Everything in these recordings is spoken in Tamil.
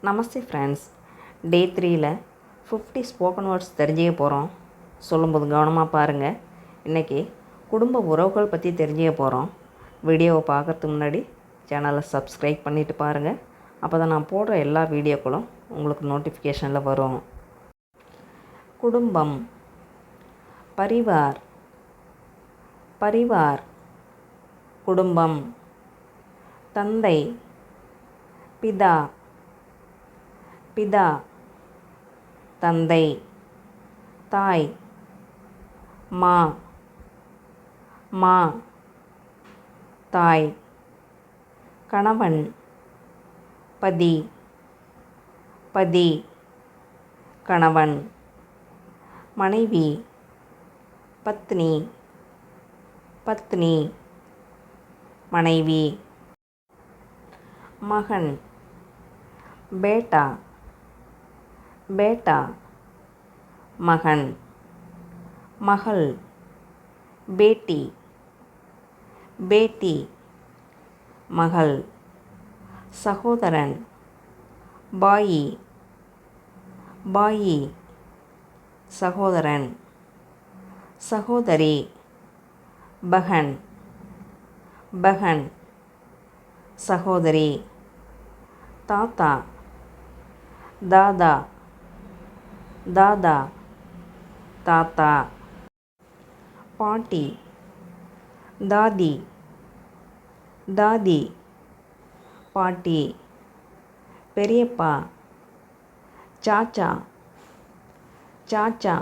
நமஸ்தே ஃப்ரெண்ட்ஸ். டே 3ல் 50 ஸ்போக்கன் வேர்ட்ஸ் தெரிஞ்சுக்க போகிறோம். சொல்லும்போது கவனமாக பாருங்கள். இன்றைக்கி குடும்ப உறவுகள் பற்றி தெரிஞ்சுக்க போகிறோம். வீடியோவை பார்க்குறதுக்கு முன்னாடி சேனலை சப்ஸ்கிரைப் பண்ணிவிட்டு பாருங்கள். அப்போ தான் நான் போடுற எல்லா வீடியோக்களும் உங்களுக்கு நோட்டிஃபிகேஷனில் வரும். குடும்பம், பரிவார், பரிவார், குடும்பம். தந்தை, பிதா, பிதா, தந்தை. தாய், மா, மா, தாய். கணவன், பதி, பதி, கணவன். மனைவி, பத்னி, பத்னி, மனைவி. மகன், பேட்டா, பேட்டா, மகன். மகள், பேட்டி, பேட்டி, மகள். சகோதரன், பாயி, பாயி, சகோதரன். சகோதரி, பகன், பகன், சகோதரி. தாத்தா, தாதா, தாதா, தாத்தா. பாட்டி, தாதி, தாதி, பாட்டி. பெரியப்பா, சாச்சா, சாச்சா,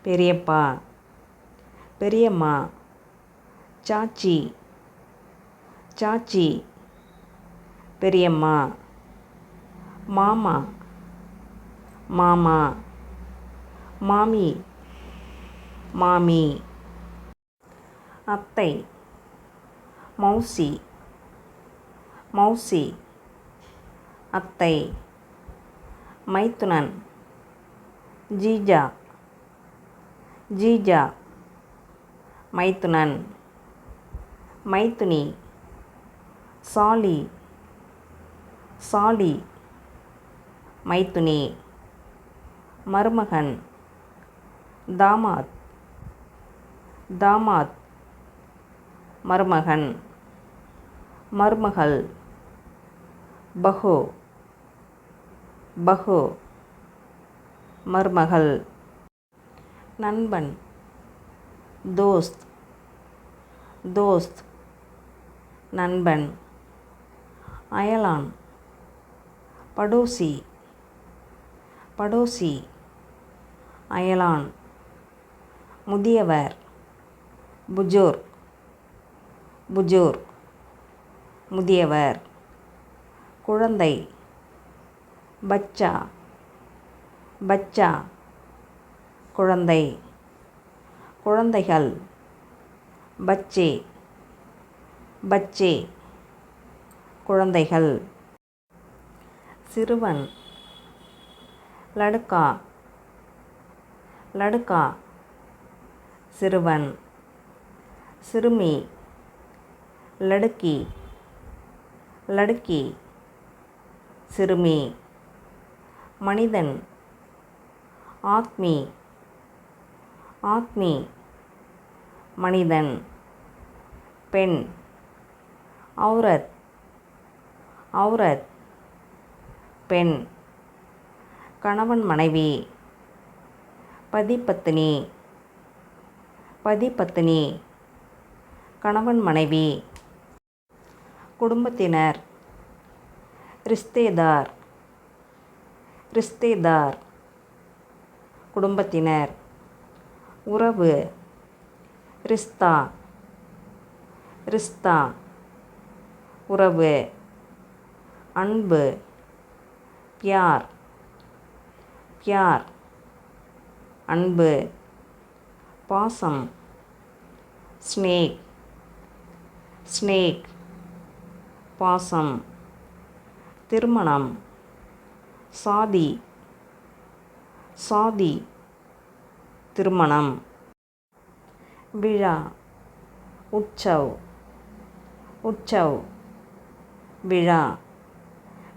பெரியப்பா. பெரியம்மா, சாச்சி, சாச்சி, பெரியம்மா. மாமா, மாமா, மாமி, மாமி. அத்தை, மௌசி, மௌசி, அத்தை. மைத்துனன், ஜீஜா, ஜீஜா, மைத்துனன். மைத்துனி, சாலி, சாலி, மைத்துனி. மருமகன், தாமாத், தாமாத், மருமகன். மருமகள், பஹு, பஹு, மருமகள். நண்பன், தோஸ்த், தோஸ்த், நண்பன். அயலான், படோசி, படோசி, அயலான். முதியவர், புஜோர், புஜோர், முதியவர். குழந்தை, பச்சா, பச்சா, குழந்தை. குழந்தைகள், பச்சே, பச்சே, குழந்தைகள். சிறுவன், லடுக்கா, லடுக்கா, சிறுவன். சிறுமி, லடுக்கி, லடுக்கி, சிறுமி. மனிதன், ஆத்மி, ஆத்மி, மனிதன். பெண், ஔரத், ஔரத், பெண். கணவன் மனைவி, பதி பத்னி, பதி பத்னி, கணவன் மனைவி. குடும்பத்தினர், ரிஸ்தேதார், ரிஸ்தேதார், குடும்பத்தினர். உறவு, ரிஸ்தா, ரிஸ்தா, உறவு. அன்பு, பியார், பியார், அன்பு. பாசம், ஸ்னேக், ஸ்னேக், பாசம். திருமணம், சாதி, சாதி, திருமணம். விழா, உற்சவ், உற்சவ், விழா.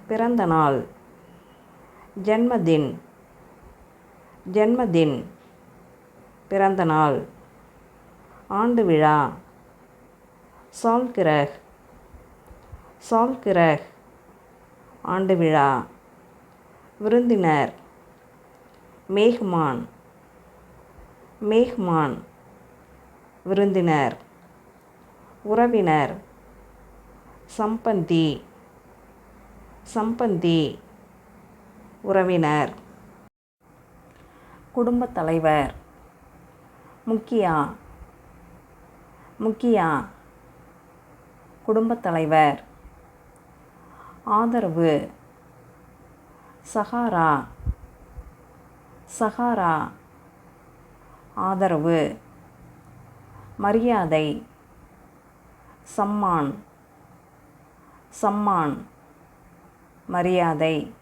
பிறந்த நாள். ஜன்மதின். ஜன்மதின் பிறந்த நாள். ஆண்டு விழா. சால்கிரஹ். சால்கிரஹ் ஆண்டு விழா. விருந்தினர். மேஹ்மான். மேஹ்மான் விருந்தினர். உறவினர். சம்பந்தி. சம்பந்தி உறவினர். குடும்பத் தலைவர். முக்கியா. முக்கியா குடும்பத் தலைவர். ஆதரவு. சஹாரா. சஹாரா ஆதரவு. மரியாதை. சம்மான். சம்மான் மரியாதை.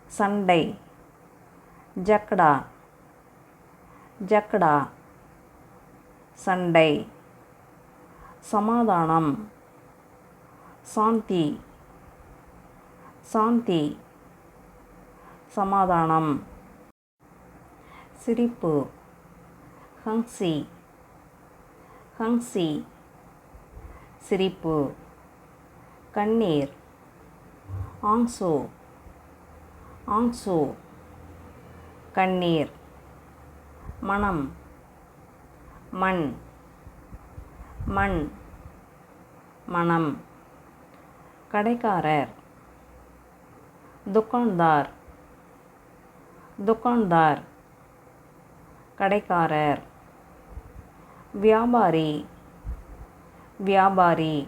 சண்டை. ஜக்டா. ஜக்டா சண்டை. சமாதானம். சாந்தி. சாந்தி சமாதானம். சிரிப்பு. ஹங்சி. ஹங்சி சிரிப்பு. கண்ணீர். ஆங்சு. ஆங்சு கண்ணீர். மனம். மண். மண் மனம். கடைக்காரர். துக்கான்தார். துக்கான்தார் கடைக்காரர். வியாபாரி. வியாபாரி